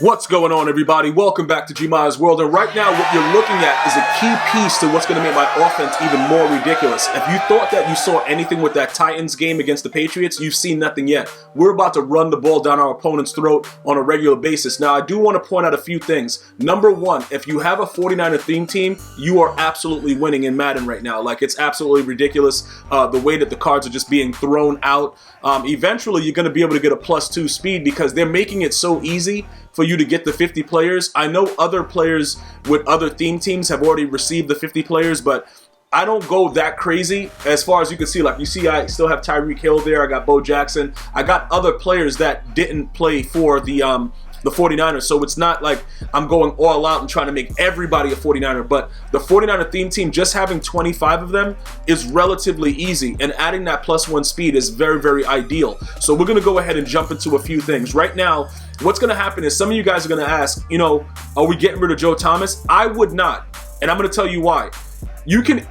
What's going on, everybody? Welcome back to GmiasWorld, and right now what you're looking at is a key piece to what's going to make my offense even more ridiculous. If you thought that you saw anything with that Titans game against the Patriots, you've seen nothing yet. We're about to run the ball down our opponent's throat on a regular basis. Now, I do want to point out a few things. Number one, if you have a 49er theme team, you are absolutely winning in Madden right now. Like, it's absolutely ridiculous the way that the cards are just being thrown out. Eventually, you're going to be able to get a +2 speed because they're making it so easy for you to get the 50 players. I know other players with other theme teams have already received the 50 players, but I don't go that crazy as far as you can see. Like, you see, I still have Tyreek Hill there. I got Bo Jackson. I got other players that didn't play for the 49ers, so it's not like I'm going all out and trying to make everybody a 49er, but the 49er theme team, just having 25 of them is relatively easy, and adding that +1 speed is very, very ideal. So we're going to go ahead and jump into a few things. Right now, what's going to happen is some of you guys are going to ask, you know, are we getting rid of Joe Thomas? I would not, and I'm going to tell you why. You can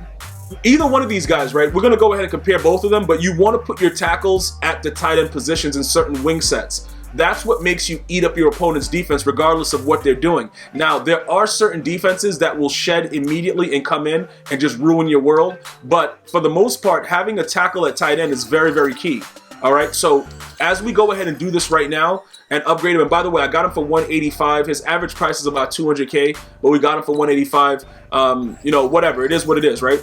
either one of these guys, right? We're going to go ahead and compare both of them, but you want to put your tackles at the tight end positions in certain wing sets. That's what makes you eat up your opponent's defense regardless of what they're doing. Now, there are certain defenses that will shed immediately and come in and just ruin your world. But for the most part, having a tackle at tight end is very, very key. All right, so as we go ahead and do this right now and upgrade him, and by the way, I got him for 185. His average price is about 200K, but we got him for 185. You know, whatever, it is what it is, right?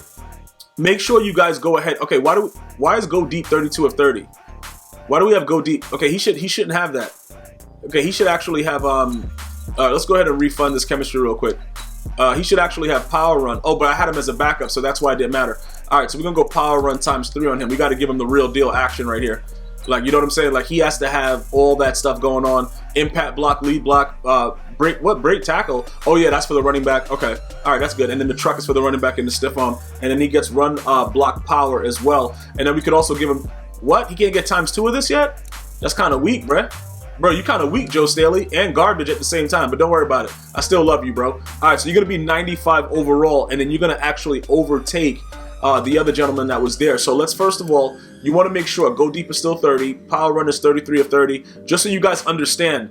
Make sure you guys go ahead. Okay, why is Go Deep 32 of 30? Why do we have Go Deep? Okay, he shouldn't have that. Okay, he should actually have let's go ahead and refund this chemistry real quick. He should actually have Power Run. Oh, but I had him as a backup, so that's why it didn't matter. All right, so we're gonna go Power Run ×3 on him. We got to give him the real deal action right here. Like, you know what I'm saying? Like, he has to have all that stuff going on. Impact block, lead block, break tackle. Oh yeah, that's for the running back. Okay, all right, that's good. And then the truck is for the running back in the stiff arm, and then he gets run block power as well. And then we could also give him. What? He can't get ×2 of this yet? That's kind of weak, bruh. Bro, you kind of weak, Joe Staley, and garbage at the same time, but don't worry about it. I still love you, bro. All right, so you're going to be 95 overall, and then you're going to actually overtake the other gentleman that was there. So let's, first of all, you want to make sure Go Deep is still 30, Power Run is 33 of 30, just so you guys understand.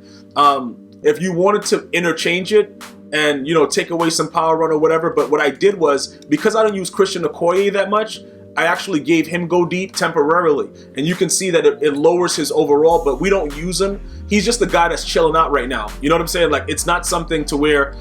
If you wanted to interchange it and, you know, take away some Power Run or whatever, but what I did was, because I don't use Christian Okoye that much, I actually gave him Go Deep temporarily, and you can see that it lowers his overall, but we don't use him. He's just the guy that's chilling out right now. You know what I'm saying? Like, it's not something to where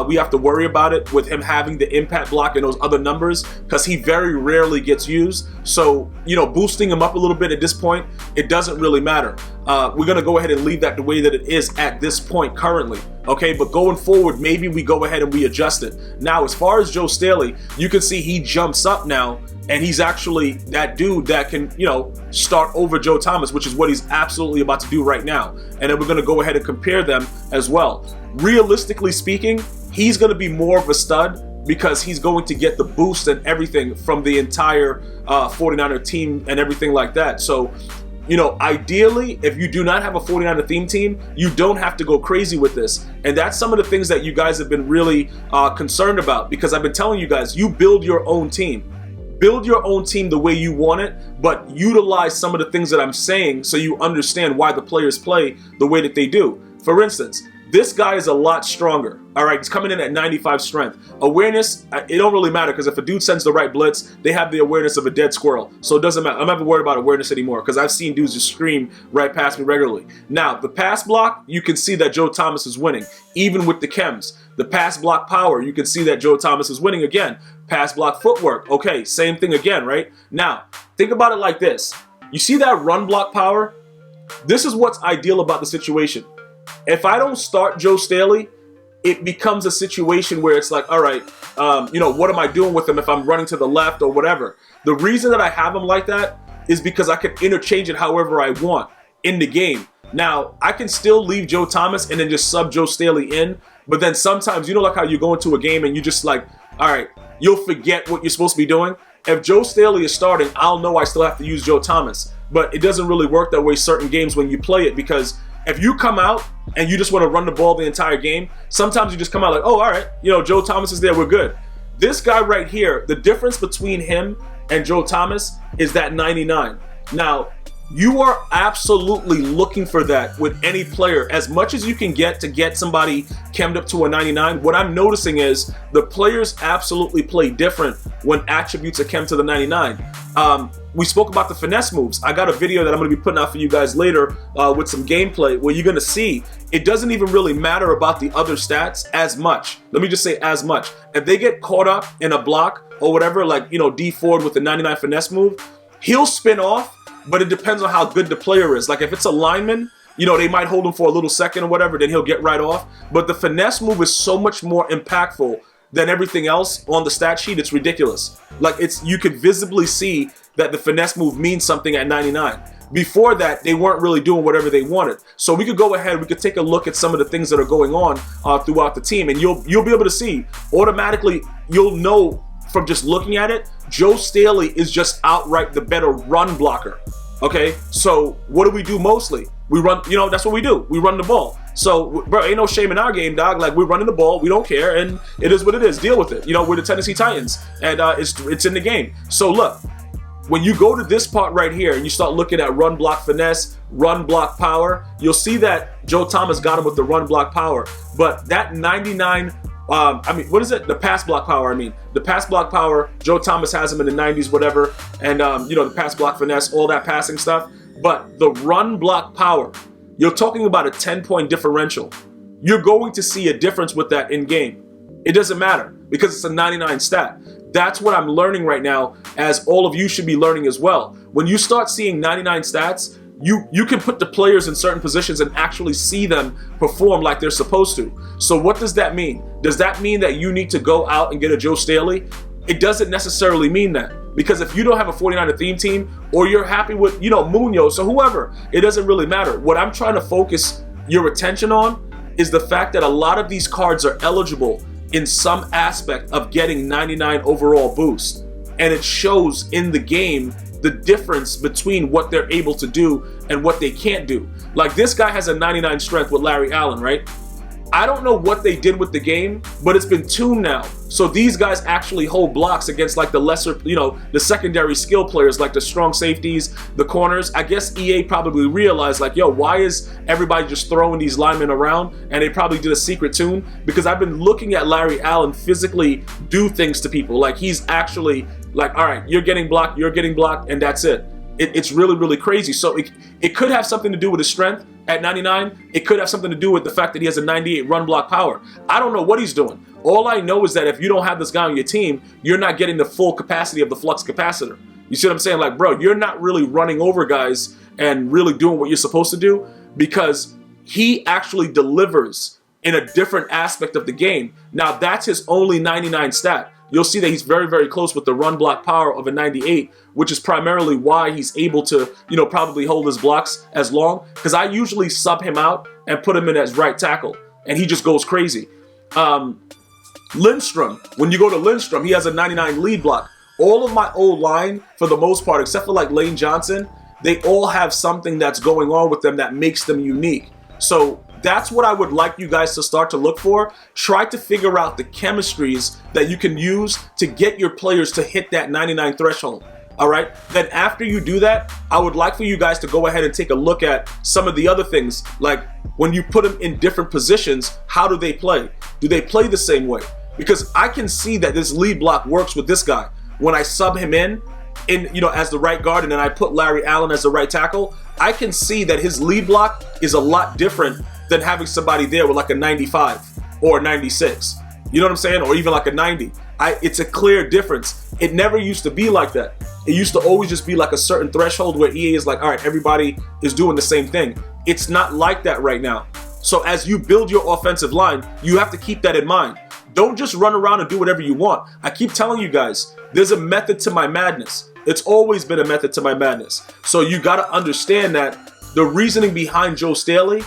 we have to worry about it with him having the impact block and those other numbers, because he very rarely gets used. So, you know, boosting him up a little bit at this point, it doesn't really matter. We're going to go ahead and leave that the way that it is at this point currently. Okay, but going forward, maybe we go ahead and we adjust it. Now, as far as Joe Staley, you can see he jumps up now, and he's actually that dude that can, you know, start over Joe Thomas, which is what he's absolutely about to do right now. And then we're going to go ahead and compare them as well. Realistically speaking, he's going to be more of a stud because he's going to get the boost and everything from the entire 49er team and everything like that. So, you know, ideally, if you do not have a 49er theme team, you don't have to go crazy with this. And that's some of the things that you guys have been really concerned about, because I've been telling you guys, you build your own team. Build your own team the way you want it, but utilize some of the things that I'm saying so you understand why the players play the way that they do. For instance, this guy is a lot stronger. All right, he's coming in at 95 strength. Awareness, it don't really matter, because if a dude sends the right blitz, they have the awareness of a dead squirrel. So it doesn't matter. I'm not even worried about awareness anymore, because I've seen dudes just scream right past me regularly. Now, the pass block, you can see that Joe Thomas is winning, even with the chems. The pass block power, you can see that Joe Thomas is winning again. Pass block footwork, okay, same thing again, right? Now, think about it like this. You see that run block power? This is what's ideal about the situation. If I don't start Joe Staley, it becomes a situation where it's like, all right, you know, what am I doing with him if I'm running to the left or whatever? The reason that I have him like that is because I can interchange it however I want in the game. Now, I can still leave Joe Thomas and then just sub Joe Staley in, but then sometimes, you know, like how you go into a game and you just like, all right, you'll forget what you're supposed to be doing. If Joe Staley is starting, I'll know I still have to use Joe Thomas, but it doesn't really work that way certain games when you play it, because if you come out and you just want to run the ball the entire game, sometimes you just come out like, oh, all right, you know, Joe Thomas is there, we're good. This guy right here, the difference between him and Joe Thomas is that 99. Now, You are absolutely looking for that with any player. As much as you can get to get somebody chemmed up to a 99, what I'm noticing is the players absolutely play different when attributes are chemmed to the 99. We spoke about the finesse moves. I got a video that I'm going to be putting out for you guys later with some gameplay where you're going to see it doesn't even really matter about the other stats as much. Let me just say as much. If they get caught up in a block or whatever, like, you know, D Ford with the 99 finesse move, he'll spin off. But it depends on how good the player is. Like if it's a lineman, you know, they might hold him for a little second or whatever, then he'll get right off. But the finesse move is so much more impactful than everything else on the stat sheet. It's ridiculous. Like you could visibly see that the finesse move means something at 99. Before that, they weren't really doing whatever they wanted. So we could go ahead, we could take a look at some of the things that are going on throughout the team, and you'll be able to see automatically. You'll know from just looking at it, Joe Staley is just outright the better run blocker. Okay, so what do we do mostly? We run, you know, that's what we do. We run the ball. So, bro, ain't no shame in our game, dog. Like, we're running the ball. We don't care, and it is what it is. Deal with it. You know, we're the Tennessee Titans, and it's in the game. So, look, when you go to this part right here and you start looking at run block finesse, run block power, you'll see that Joe Thomas got him with the run block power. But that 99... I mean, what is it? The pass block power, The pass block power, Joe Thomas has him in the 90s, whatever. And, you know, the pass block finesse, all that passing stuff. But the run block power, you're talking about a 10-point differential. You're going to see a difference with that in game. It doesn't matter because it's a 99 stat. That's what I'm learning right now, as all of you should be learning as well. When you start seeing 99 stats, you can put the players in certain positions and actually see them perform like they're supposed to. So what does that mean? Does that mean that you need to go out and get a Joe Staley? It doesn't necessarily mean that. Because if you don't have a 49er theme team, or you're happy with, you know, Munoz or whoever, it doesn't really matter. What I'm trying to focus your attention on is the fact that a lot of these cards are eligible in some aspect of getting 99 overall boost. And it shows in the game the difference between what they're able to do and what they can't do. Like this guy has a 99 strength with Larry Allen, right? I don't know what they did with the game, but it's been tuned now. So these guys actually hold blocks against like the lesser, you know, the secondary skill players, like the strong safeties, the corners. I guess EA probably realized like, yo, why is everybody just throwing these linemen around? And they probably did a secret tune, because I've been looking at Larry Allen physically do things to people. Like he's actually like, all right, you're getting blocked, and that's it. It's really, really crazy. So it could have something to do with his strength at 99. It could have something to do with the fact that he has a 98 run block power. I don't know what he's doing. All I know is that if you don't have this guy on your team, you're not getting the full capacity of the flux capacitor. You see what I'm saying? Like, bro, you're not really running over guys and really doing what you're supposed to do, because he actually delivers in a different aspect of the game. Now, that's his only 99 stat. You'll see that he's very, very close with the run block power of a 98, which is primarily why he's able to, you know, probably hold his blocks as long, because I usually sub him out and put him in as right tackle, and he just goes crazy. Lindstrom, when you go to Lindstrom, he has a 99 lead block. All of my old line, for the most part, except for like Lane Johnson, they all have something that's going on with them that makes them unique. So that's what I would like you guys to start to look for. Try to figure out the chemistries that you can use to get your players to hit that 99 threshold. All right? Then after you do that, I would like for you guys to go ahead and take a look at some of the other things. Like when you put them in different positions, how do they play? Do they play the same way? Because I can see that this lead block works with this guy. When I sub him in, you know, as the right guard, and then I put Larry Allen as the right tackle, I can see that his lead block is a lot different than having somebody there with like a 95 or a 96. You know what I'm saying? Or even like a 90. It's a clear difference. It never used to be like that. It used to always just be like a certain threshold where EA is like, all right, everybody is doing the same thing. It's not like that right now. So as you build your offensive line, you have to keep that in mind. Don't just run around and do whatever you want. I keep telling you guys, there's a method to my madness. It's always been a method to my madness. So you got to understand that the reasoning behind Joe Staley,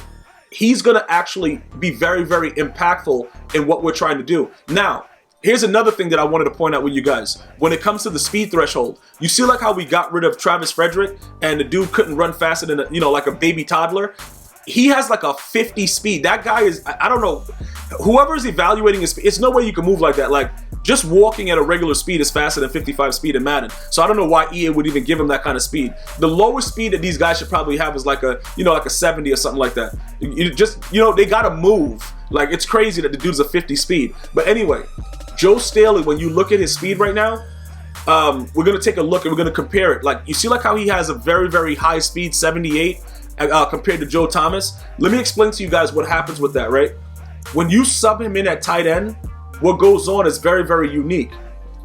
he's going to actually be very, very impactful in what we're trying to do. Now, here's another thing that I wanted to point out with you guys. When it comes to the speed threshold, you see like how we got rid of Travis Frederick and the dude couldn't run faster than, like a baby toddler? He has like a 50 speed. That guy is, I don't know. whoever's evaluating his speed, it's no way you can move like that. Like, just walking at a regular speed is faster than 55 speed in Madden. So I don't know why EA would even give him that kind of speed. The lowest speed that these guys should probably have is like a, like a 70 or something like that. They gotta move. Like, it's crazy that the dude's a 50 speed. But anyway, Joe Staley, when you look at his speed right now, we're gonna take a look and we're gonna compare it. Like, you see like how he has a very, very high speed, 78, compared to Joe Thomas? Let me explain to you guys what happens with that, right? When you sub him in at tight end, what goes on is very, very unique,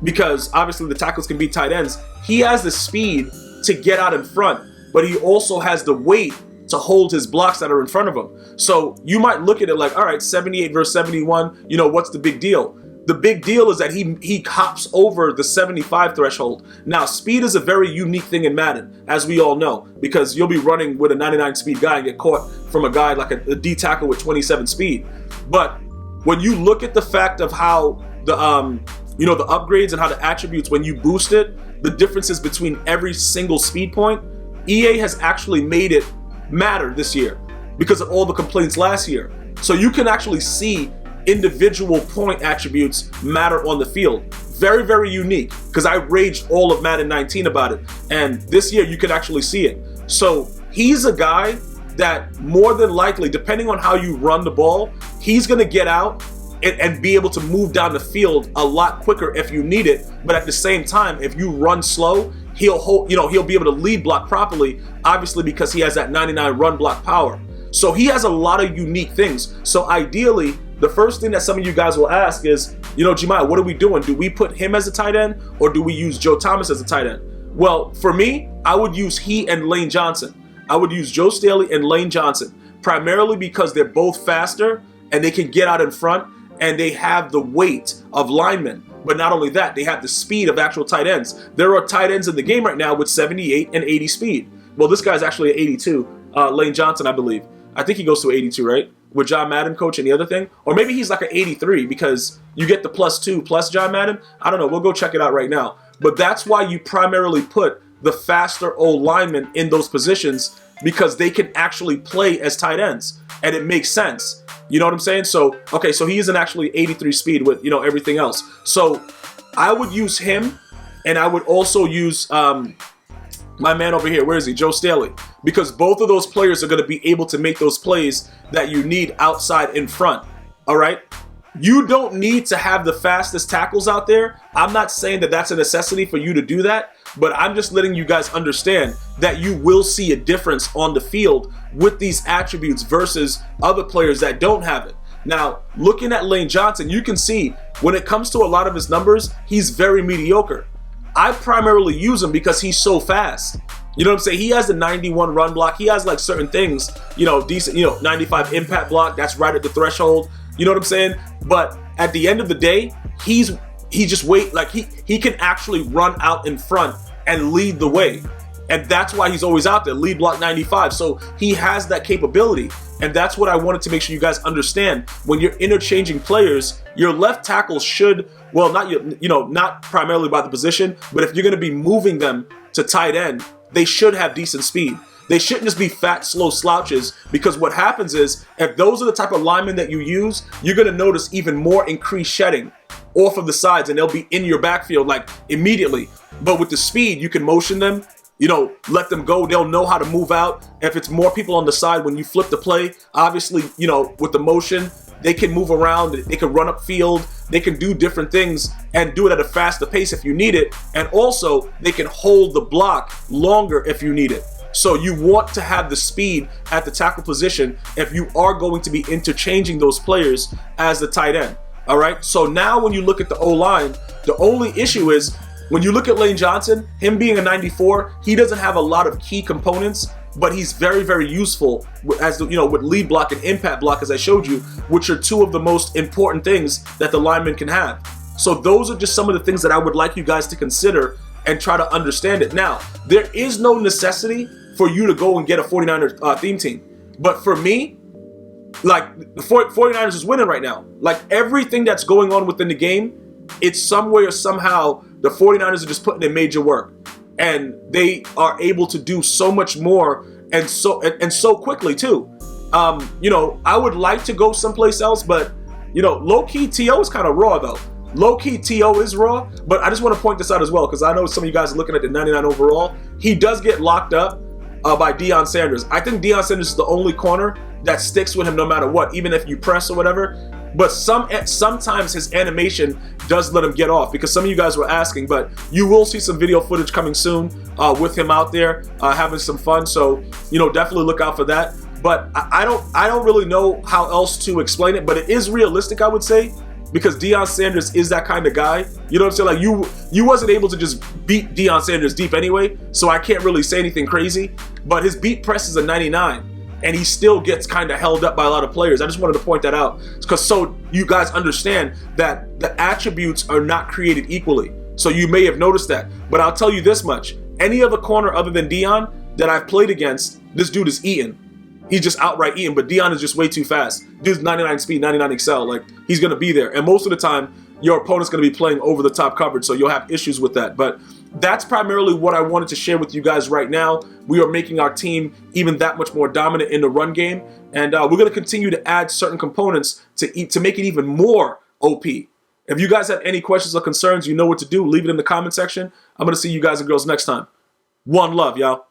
because obviously the tackles can be tight ends. He has the speed to get out in front, but he also has the weight to hold his blocks that are in front of him. So you might look at it like, all right, 78 versus 71, what's the big deal? The big deal is that he hops over the 75 threshold. Now, speed is a very unique thing in Madden, as we all know, because you'll be running with a 99 speed guy and get caught from a guy like a D tackle with 27 speed. But when you look at the fact of how the the upgrades and how the attributes, when you boost it, the differences between every single speed point, EA has actually made it matter this year because of all the complaints last year. So you can actually see individual point attributes matter on the field. Very, very unique, because I raged all of Madden 19 about it, and this year you can actually see it. So he's a guy that more than likely, depending on how you run the ball, he's going to get out and be able to move down the field a lot quicker if you need it. But at the same time, if you run slow, he'll be able to lead block properly, obviously because he has that 99 run block power. So he has a lot of unique things. So ideally, the first thing that some of you guys will ask is, Gmias, what are we doing? Do we put him as a tight end, or do we use Joe Thomas as a tight end? Well, for me, I would use he and Lane Johnson. I would use Joe Staley and Lane Johnson, primarily because they're both faster and they can get out in front and they have the weight of linemen. But not only that, they have the speed of actual tight ends. There are tight ends in the game right now with 78 and 80 speed. Well, this guy's actually at 82, Lane Johnson, I believe. I think he goes to 82, right? With John Madden coach and the other thing. Or maybe he's like an 83 because you get the +2 plus John Madden. I don't know. We'll go check it out right now. But that's why you primarily put the faster old linemen in those positions, because they can actually play as tight ends. And it makes sense. You know what I'm saying? So, okay, so he isn't actually 83 speed with, everything else. So I would use him, and I would also use my man over here. Where is he? Joe Staley. Because both of those players are going to be able to make those plays that you need outside in front. All right? You don't need to have the fastest tackles out there. I'm not saying that that's a necessity for you to do that, but I'm just letting you guys understand that you will see a difference on the field with these attributes versus other players that don't have it. Now, looking at Lane Johnson, you can see when it comes to a lot of his numbers, he's very mediocre. I primarily use him because he's so fast. You know what I'm saying? He has the 91 run block. He has like certain things, decent, 95 impact block. That's right at the threshold. You know what I'm saying? But at the end of the day, he can actually run out in front and lead the way. And that's why he's always out there, lead block 95. So he has that capability. And that's what I wanted to make sure you guys understand. When you're interchanging players, your left tackle should, well, not primarily by the position, but if you're going to be moving them to tight end, they should have decent speed. They shouldn't just be fat, slow slouches, because what happens is, if those are the type of linemen that you use, you're going to notice even more increased shedding off of the sides, and they'll be in your backfield like immediately. But with the speed, you can motion them, let them go. They'll know how to move out. If it's more people on the side, when you flip the play, obviously, with the motion, they can move around, they can run up field, they can do different things and do it at a faster pace if you need it. And also, they can hold the block longer if you need it. So you want to have the speed at the tackle position if you are going to be interchanging those players as the tight end. All right. So now when you look at the O-line, the only issue is when you look at Lane Johnson, him being a 94, he doesn't have a lot of key components, but he's very, very useful as with lead block and impact block, as I showed you, which are two of the most important things that the lineman can have. So those are just some of the things that I would like you guys to consider and try to understand it. Now, there is no necessity for you to go and get a 49er theme team. But for me, like, the 49ers is winning right now. Like, everything that's going on within the game, it's some way or somehow the 49ers are just putting in major work. And they are able to do so much more and so quickly too. I would like to go someplace else, but You know, low-key T.O. is kind of raw, though. Low-key T.O. is raw, but I just want to point this out as well, because I know some of you guys are looking at the 99 overall. He does get locked up by Deion Sanders. I think Deion Sanders is the only corner that sticks with him no matter what, even if you press or whatever. But sometimes his animation does let him get off, because some of you guys were asking, but you will see some video footage coming soon with him out there having some fun. So, you know, definitely look out for that. But I don't really know how else to explain it, but it is realistic, I would say, because Deion Sanders is that kind of guy. You know what I'm saying? Like, you wasn't able to just beat Deion Sanders deep anyway, so I can't really say anything crazy. But his beat press is a 99. And he still gets kind of held up by a lot of players. I just wanted to point that out, because so you guys understand that the attributes are not created equally. So you may have noticed that. But I'll tell you this much. Any other corner other than Deion that I've played against, this dude is eating. He's just outright eating, but Deion is just way too fast. Dude's 99 speed, 99 excel. Like, he's going to be there. And most of the time, your opponent's going to be playing over the top coverage, so you'll have issues with that. But that's primarily what I wanted to share with you guys right now. We are making our team even that much more dominant in the run game, and we're going to continue to add certain components to make it even more OP. If you guys have any questions or concerns, you know what to do. Leave it in the comment section. I'm going to see you guys and girls next time. One love, y'all.